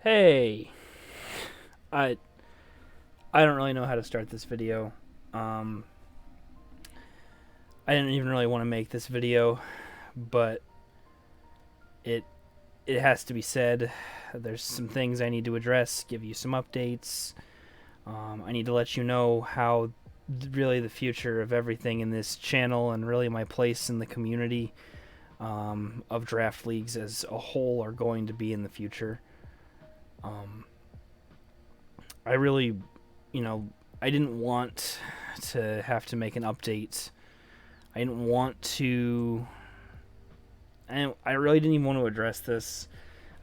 Hey, I I don't really know how to start this video. Um, I didn't even really want to make this video, but it it has to be said. There's some things I need to address, give you some updates. I need to let you know how really the future of everything in this channel and really my place in the community of draft leagues as a whole are going to be in the future. Um, I really, you know, I didn't want to have to make an update. I didn't want to. I really didn't even want to address this.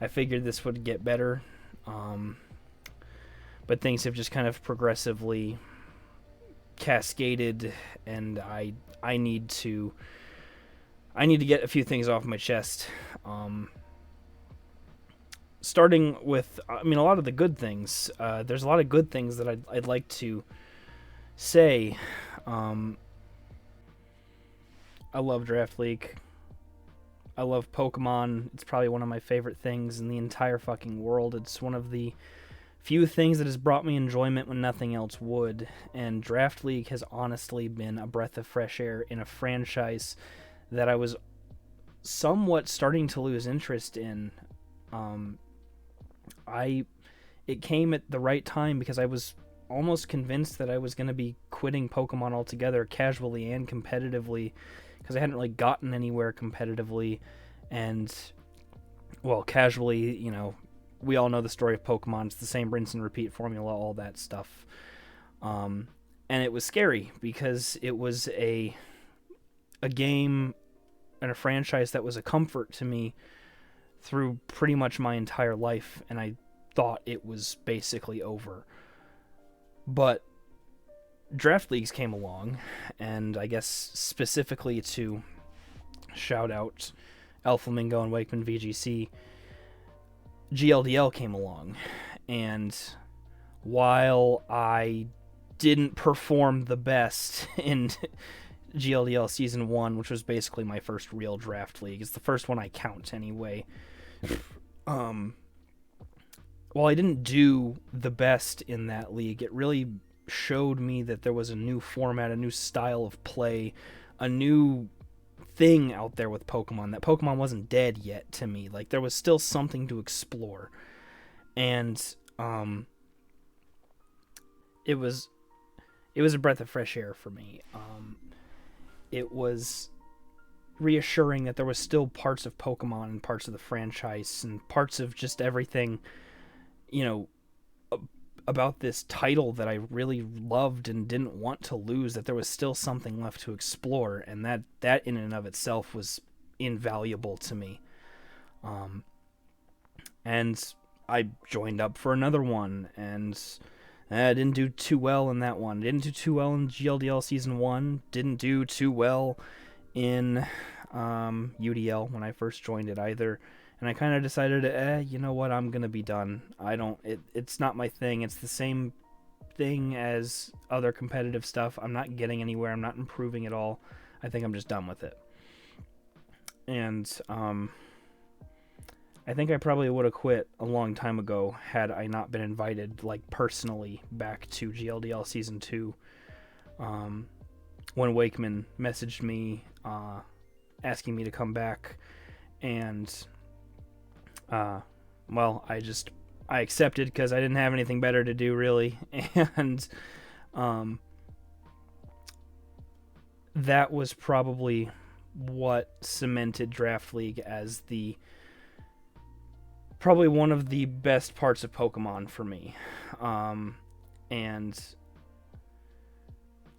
I figured this would get better, um, but things have just kind of progressively cascaded, and I need to get a few things off my chest. Um, Starting with, I mean, a lot of the good things. There's a lot of good things that I'd like to say. Um, I love Draft League. I love Pokemon. It's probably one of my favorite things in the entire fucking world. It's one of the few things that has brought me enjoyment when nothing else would. And Draft League has honestly been a breath of fresh air in a franchise that I was somewhat starting to lose interest in. Um, I It came at the right time because I was almost convinced that I was going to be quitting Pokemon altogether, casually and competitively, because I hadn't really gotten anywhere competitively. And, well, casually, we all know the story of Pokemon. It's the same rinse and repeat formula, all that stuff. Um, and it was scary because it was a game and a franchise that was a comfort to me through pretty much my entire life, and I thought it was basically over. But draft leagues came along, and I guess specifically to shout out Elflamingo and Wakeman VGC, GLDL came along. And while I didn't perform the best in GLDL Season 1, which was basically my first real draft league, it's the first one I count anyway. um, while I didn't do the best in that league, it really showed me that there was a new format, a new style of play, a new thing out there with Pokemon. That Pokemon wasn't dead yet to me. Like, there was still something to explore. And it was a breath of fresh air for me. It was reassuring that there was still parts of Pokemon and parts of the franchise and parts of just everything, you know, about this title that I really loved and didn't want to lose, that there was still something left to explore, and that in and of itself was invaluable to me. And I joined up for another one, and I didn't do too well in that one. Didn't do too well in GLDL Season 1. Didn't do too well in UDL when I first joined it either. And I kind of decided, you know what, I'm going to be done. It's not my thing. It's the same thing as other competitive stuff. I'm not getting anywhere. I'm not improving at all. I think I'm just done with it. And I think I probably would have quit a long time ago had I not been invited, like, personally back to GLDL Season 2. When Wakeman messaged me asking me to come back, and well, I accepted because I didn't have anything better to do, really. And that was probably what cemented Draft League as probably one of the best parts of Pokemon for me. And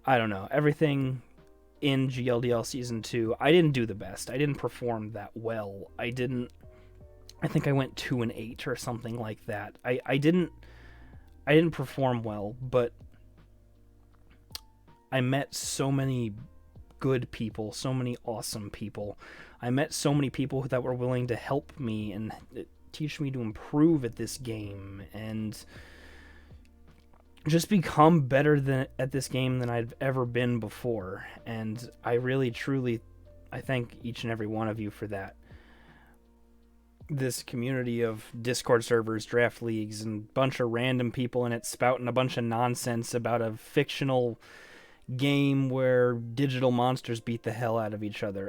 I don't know, everything in GLDL Season 2, I didn't do the best. I didn't perform that well. I think I went 2-8 or something like that. I didn't perform well, but I met so many good people, so many awesome people. I met so many people that were willing to help me and teach me to improve at this game and just become better at this game than I've ever been before. And I really, truly, I thank each and every one of you for that. this community of Discord servers, draft leagues, and a bunch of random people in it spouting a bunch of nonsense about a fictional game where digital monsters beat the hell out of each other.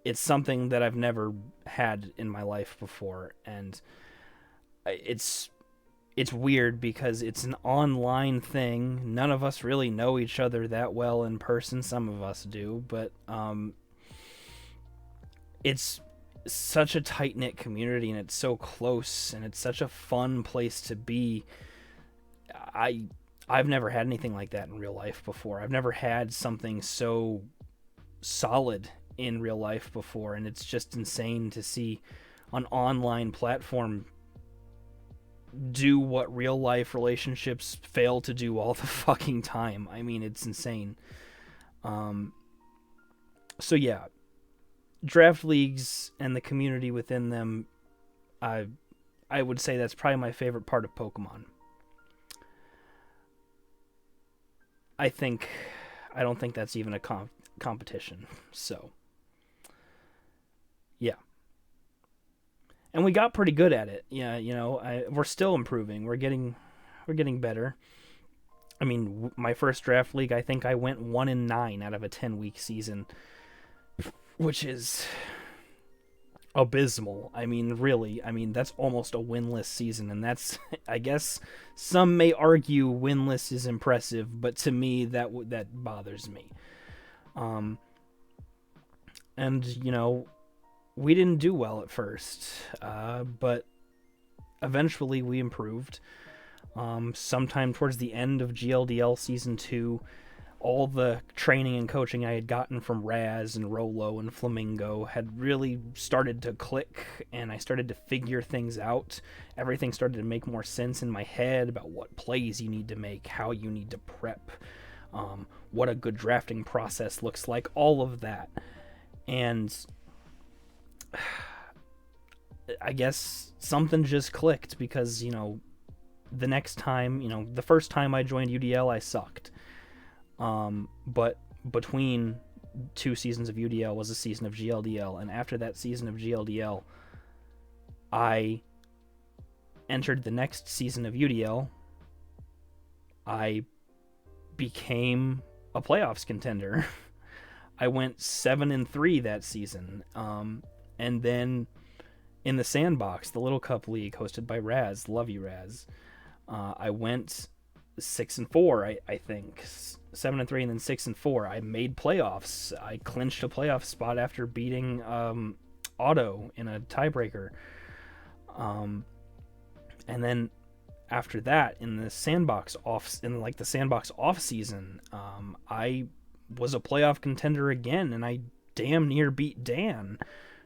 It's something that I've never had in my life before, and it's weird because it's an online thing. None of us really know each other that well in person. Some of us do, but it's such a tight-knit community, and it's so close, and it's such a fun place to be. I've never had anything like that in real life before. I've never had something so solid in real life before, and it's just insane to see an online platform do what real life relationships fail to do all the fucking time. I mean, it's insane. So yeah, draft leagues and the community within them, I would say that's probably my favorite part of Pokemon. I don't think that's even a competition. So, yeah. And we got pretty good at it. Yeah, we're still improving. We're getting better. I mean, my first draft league, I think I went 1-9 out of a 10-week season, which is abysmal. I mean, really. I mean, that's almost a winless season, and that's, I guess some may argue winless is impressive, but to me that bothers me. And we didn't do well at first, but eventually we improved. Sometime towards the end of GLDL Season 2, all the training and coaching I had gotten from Raz and Rolo and Flamingo had really started to click, and I started to figure things out. Everything started to make more sense in my head about what plays you need to make, how you need to prep, what a good drafting process looks like, all of that. And I guess something just clicked because, the next time, the first time I joined UDL, I sucked. But between 2 seasons of UDL was a season of GLDL, and after that season of GLDL, I entered the next season of UDL. I became a playoffs contender. I went 7-3 that season. And then in the Sandbox, the Little Cup League hosted by Raz, love you Raz, I went 6-4, I think 7-3, and then 6-4. I made playoffs. I clinched a playoff spot after beating Otto in a tiebreaker. And then after that, in the Sandbox off season, I was a playoff contender again, and I damn near beat Dan,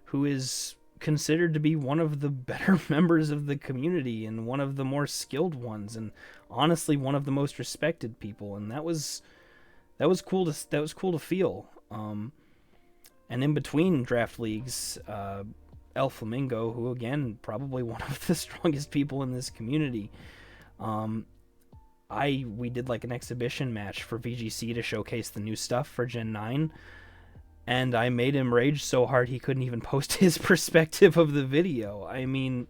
who is considered to be one of the better members of the community and one of the more skilled ones, and honestly one of the most respected people. And that was cool to feel. And in between draft leagues, El Flamingo, who again probably one of the strongest people in this community, we did like an exhibition match for VGC to showcase the new stuff for Gen 9. And I made him rage so hard he couldn't even post his perspective of the video. I mean,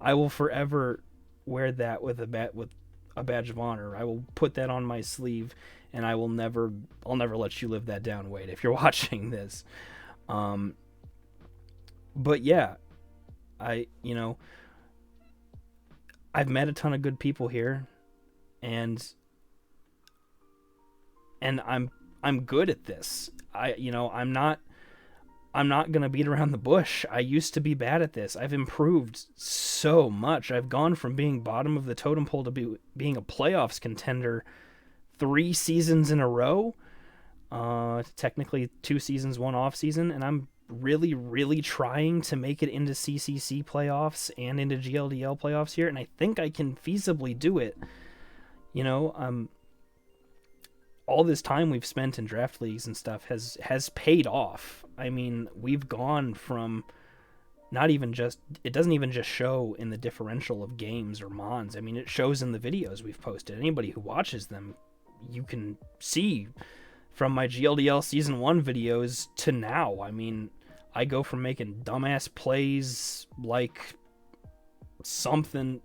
I will forever wear that with a badge of honor. I will put that on my sleeve, and I'll never let you live that down, Wade, if you're watching this. But yeah, I've met a ton of good people here, and I'm good at this. I'm not going to beat around the bush. I used to be bad at this. I've improved so much. I've gone from being bottom of the totem pole to being a playoffs contender 3 seasons in a row. Technically 2 seasons, 1 off season, and I'm really, really trying to make it into CCC playoffs and into GLDL playoffs here, and I think I can feasibly do it. All this time we've spent in draft leagues and stuff has paid off. I mean, we've gone from it doesn't even just show in the differential of games or mons. I mean, it shows in the videos we've posted. Anybody who watches them, you can see from my GLDL Season 1 videos to now. I mean, I go from making dumbass plays like something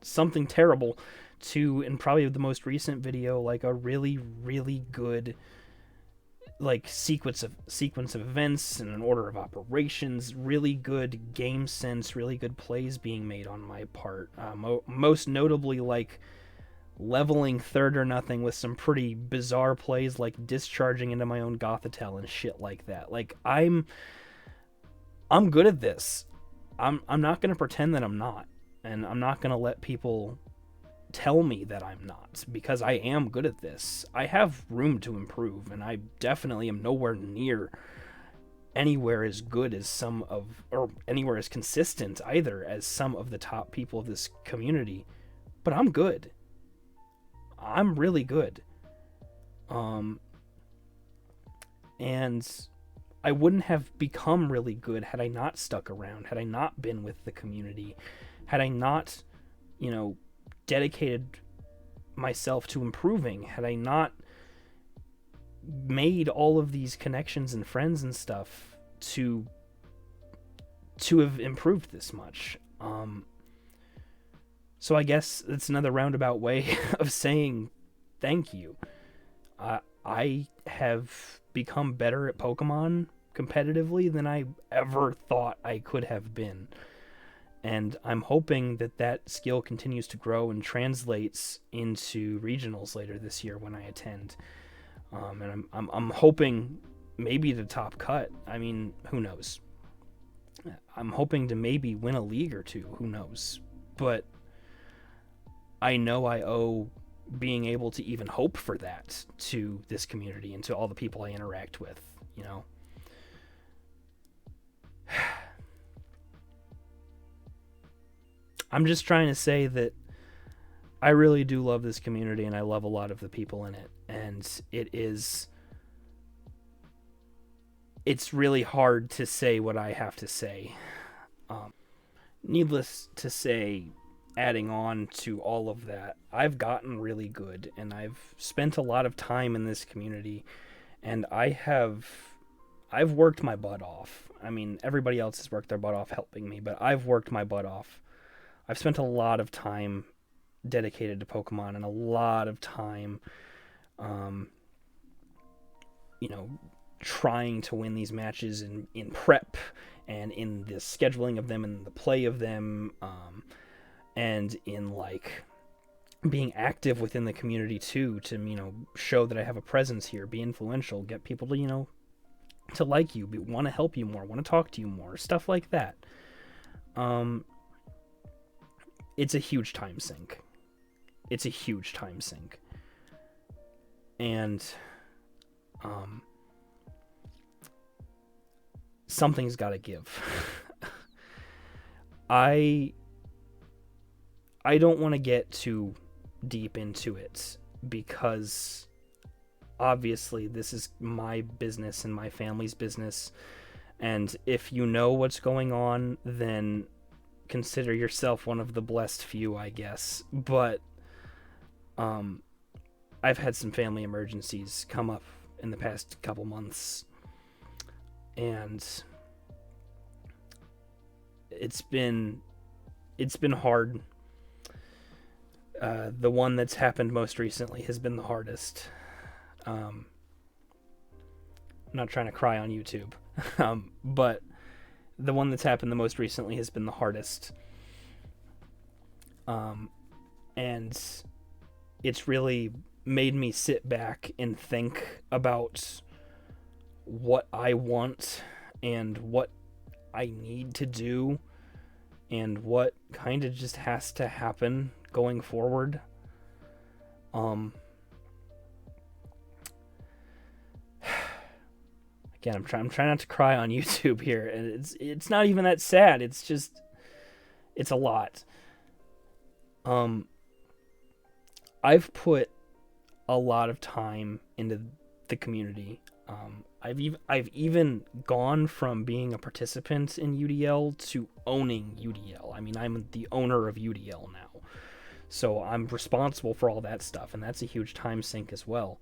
terrible to, in probably the most recent video, like a really, really good like sequence of events and an order of operations, really good game sense, really good plays being made on my part. Most notably, like leveling third or nothing with some pretty bizarre plays, like discharging into my own Gothitelle and shit like that. Like I'm good at this. I'm not gonna pretend that I'm not, and I'm not gonna let people tell me that I'm not, because I am good at this. I have room to improve, and I definitely am nowhere near anywhere as good as some of, or anywhere as consistent either as some of the top people of this community. But I'm good. I'm really good. And I wouldn't have become really good had I not stuck around, had I not been with the community, had I not, dedicated myself to improving, had I not made all of these connections and friends and stuff to have improved this much. So I guess it's another roundabout way of saying thank you. I have become better at Pokemon competitively than I ever thought I could have been. And I'm hoping that skill continues to grow and translates into regionals later this year when I attend. And I'm hoping maybe to top cut. I mean, who knows? I'm hoping to maybe win a league or two. Who knows? But I know I owe being able to even hope for that to this community and to all the people I interact with, I'm just trying to say that I really do love this community, and I love a lot of the people in it. And it's really hard to say what I have to say. Needless to say, adding on to all of that, I've gotten really good, and I've spent a lot of time in this community, and I've worked my butt off. I mean, everybody else has worked their butt off helping me, but I've worked my butt off. I've spent a lot of time dedicated to Pokemon, and a lot of time, trying to win these matches in prep and in the scheduling of them and the play of them, and in like being active within the community too, to show that I have a presence here, be influential, get people to to like you, want to help you more, want to talk to you more, stuff like that. It's a huge time sink. And something's got to give. I don't want to get too deep into it, because obviously this is my business and my family's business, and if you know what's going on, then consider yourself one of the blessed few, I guess. But I've had some family emergencies come up in the past couple months, and it's been hard. The one that's happened most recently has been the hardest. I'm not trying to cry on YouTube, but the one that's happened the most recently has been the hardest. And it's really made me sit back and think about what I want and what I need to do and what kind of just has to happen going forward. Again, I'm trying not to cry on YouTube here, and it's not even that sad. It's just, it's a lot. I've put a lot of time into the community. I've even gone from being a participant in UDL to owning UDL. I mean, I'm the owner of UDL now, so I'm responsible for all that stuff, and that's a huge time sink as well.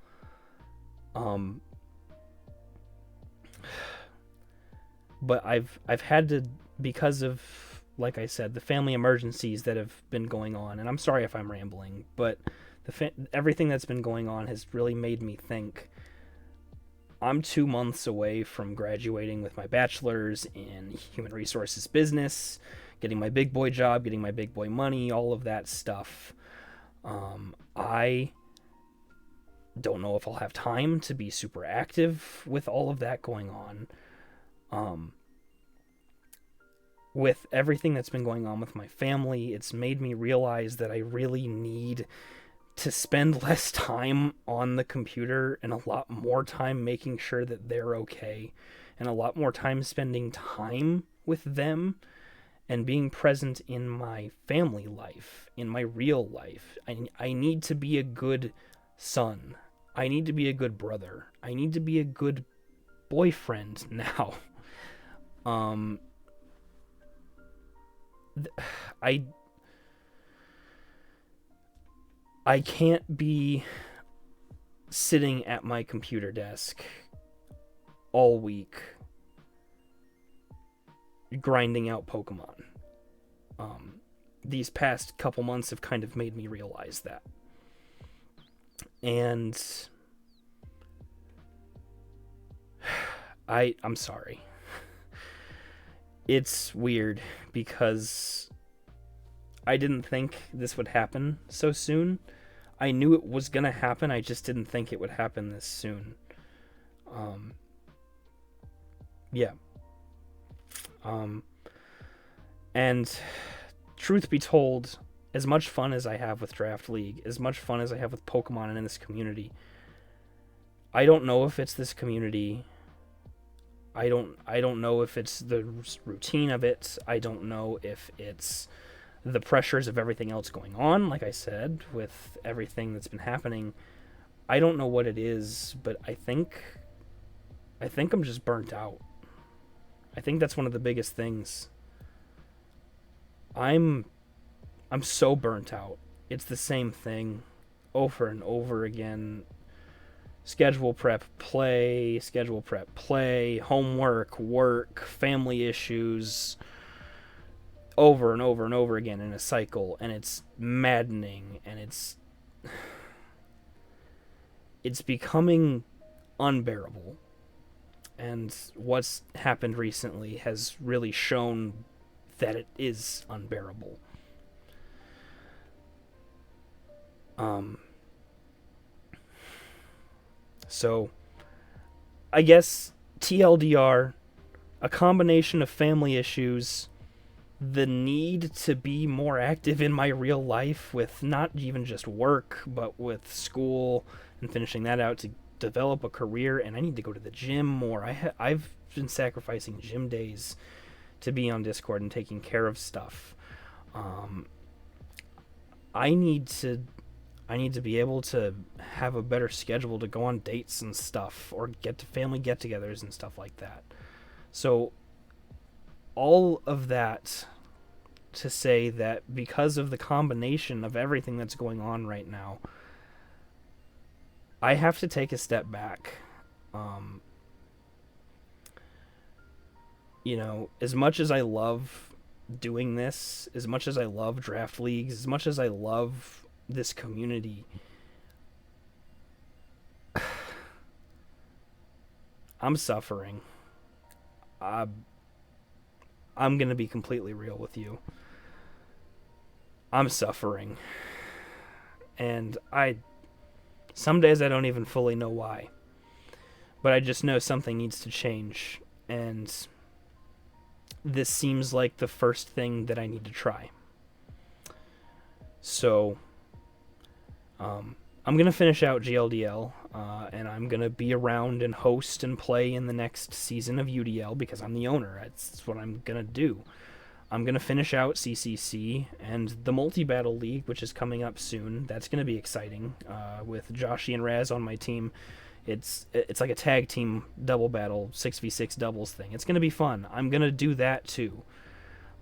but I've had to, because of, like I said, the family emergencies that have been going on. And I'm sorry if I'm rambling, but everything that's been going on has really made me think. I'm 2 months away from graduating with my bachelor's in human resources business, getting my big boy job, getting my big boy money, all of that stuff. I don't know if I'll have time to be super active with all of that going on. With everything that's been going on with my family, it's made me realize that I really need to spend less time on the computer and a lot more time making sure that they're okay, and a lot more time spending time with them and being present in my family life, in my real life. I need to be a good son. I need to be a good brother. I need to be a good boyfriend now. I can't be sitting at my computer desk all week grinding out Pokemon. These past couple months have kind of made me realize that. And I'm sorry. It's weird because I didn't think this would happen so soon. I knew it was going to happen, I just didn't think it would happen this soon. Yeah. And truth be told, as much fun as I have with Draft League, as much fun as I have with Pokemon and in this community, I don't know if it's this community. I don't know if it's the routine of it. I don't know if it's the pressures of everything else going on, like I said, with everything that's been happening. I don't know what it is, but I think I'm just burnt out. I think that's one of the biggest things. I'm so burnt out. It's the same thing over and over again. Schedule prep, play, homework, work, family issues, over and over and over again in a cycle, and it's maddening, and it's becoming unbearable. And what's happened recently has really shown that it is unbearable. So, I guess TLDR, a combination of family issues, the need to be more active in my real life with not even just work, but with school and finishing that out to develop a career, and I need to go to the gym more. I've been sacrificing gym days to be on Discord and taking care of stuff. I need to be able to have a better schedule to go on dates and stuff, or get to family get-togethers and stuff like that. So all of that to say that because of the combination of everything that's going on right now, I have to take a step back. As much as I love doing this, as much as I love draft leagues, as much as I love this community, I'm suffering. I'm going to be completely real with you. I'm suffering. And some days I don't even fully know why. But I just know something needs to change. And this seems like the first thing that I need to try. So, I'm going to finish out GLDL, and I'm going to be around and host and play in the next season of UDL because I'm the owner. That's what I'm going to do. I'm going to finish out CCC and the Multi-Battle League, which is coming up soon. That's going to be exciting, with Joshy and Raz on my team. It's like a tag team double battle, 6v6 doubles thing. It's going to be fun. I'm going to do that too.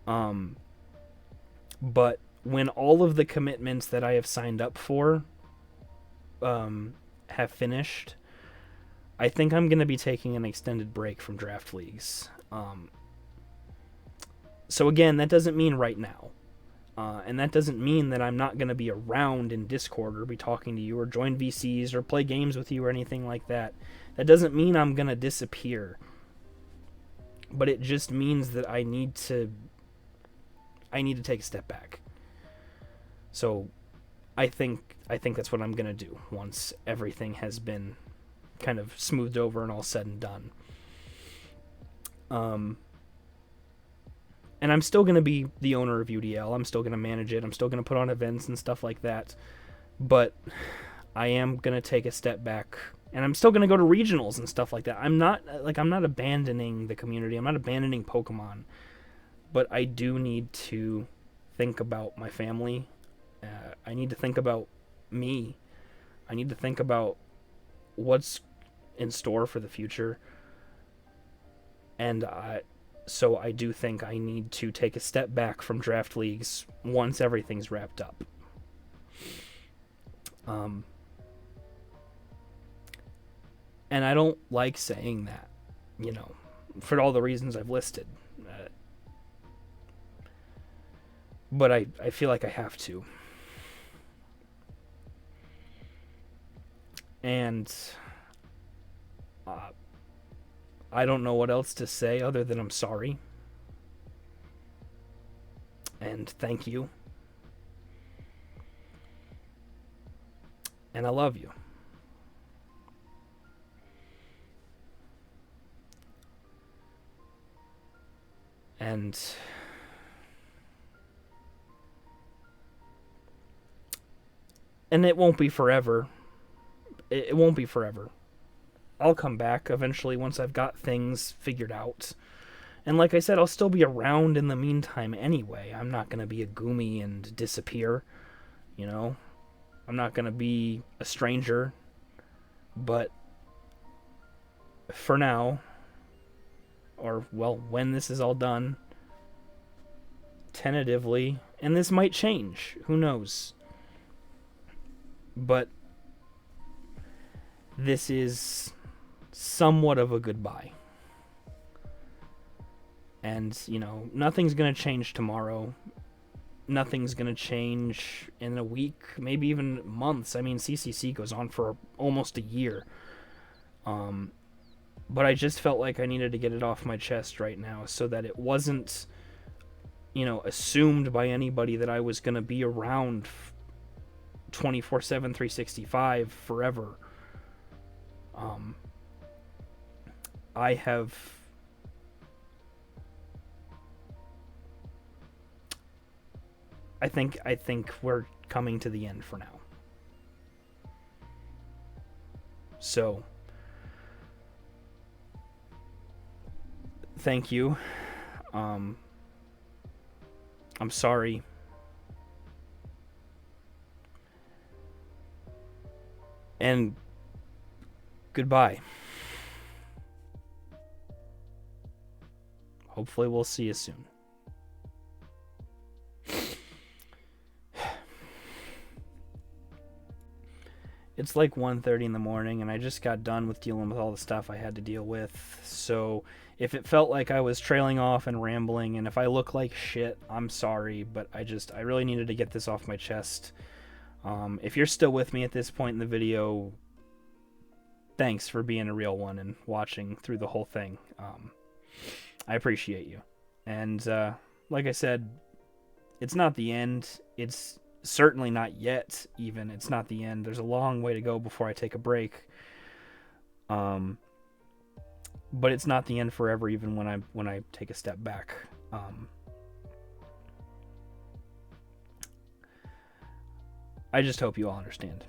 But when all of the commitments that I have signed up for have finished, I think I'm going to be taking an extended break from draft leagues. So again, that doesn't mean right now. And that doesn't mean that I'm not going to be around in Discord or be talking to you or join VCs or play games with you or anything like that. That doesn't mean I'm going to disappear. But it just means that I need to take a step back. So I think that's what I'm going to do once everything has been kind of smoothed over and all said and done. And I'm still going to be the owner of UDL. I'm still going to manage it. I'm still going to put on events and stuff like that. But I am going to take a step back. And I'm still going to go to regionals and stuff like that. I'm not abandoning the community. I'm not abandoning Pokemon. But I do need to think about my family. I need to think about me. I need to think about what's in store for the future. And so I do think I need to take a step back from draft leagues once everything's wrapped up. And I don't like saying that, for all the reasons I've listed. But I feel like I have to. And I don't know what else to say other than I'm sorry. And thank you. And I love you. And it won't be forever. It won't be forever. I'll come back eventually once I've got things figured out. And like I said, I'll still be around in the meantime anyway. I'm not going to be a Goomy and disappear, I'm not going to be a stranger. But for now, or, well, when this is all done, tentatively, and this might change, who knows? But this is somewhat of a goodbye. And, nothing's going to change tomorrow. Nothing's going to change in a week, maybe even months. I mean, CCC goes on for almost a year. But I just felt like I needed to get it off my chest right now so that it wasn't, assumed by anybody that I was going to be around 24/7, 365 forever. I think we're coming to the end for now. So, thank you. I'm sorry. And goodbye. Hopefully we'll see you soon. It's like 1:30 in the morning, and I just got done with dealing with all the stuff I had to deal with. So if it felt like I was trailing off and rambling, and if I look like shit, I'm sorry, but I really needed to get this off my chest. If you're still with me at this point in the video, thanks for being a real one and watching through the whole thing. I appreciate you. And like I said, it's not the end. It's certainly not yet, even. It's not the end. There's a long way to go before I take a break. But it's not the end forever, even when I take a step back. I just hope you all understand.